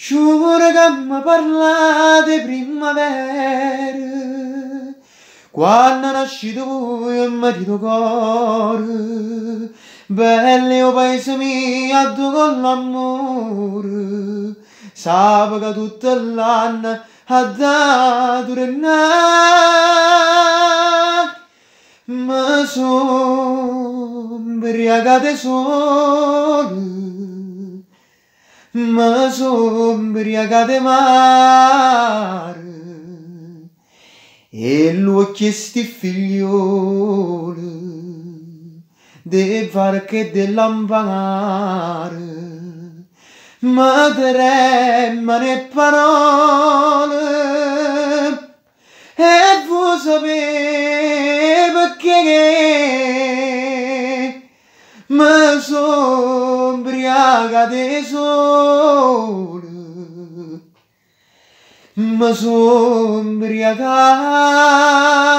Giuro che mi parlate primavera, quando nascite voi e mi dite cuore, bello o paese mio, con l'amore, sape che tutto l'anno ha dato ma sono ubriacate sole, ma sono ubriacate mare, e lui chiesti figlioli de varche dell'ampare, ma tremano le parole, e voi sapete perché mi sono ubriacate sole, mi sono ubriacate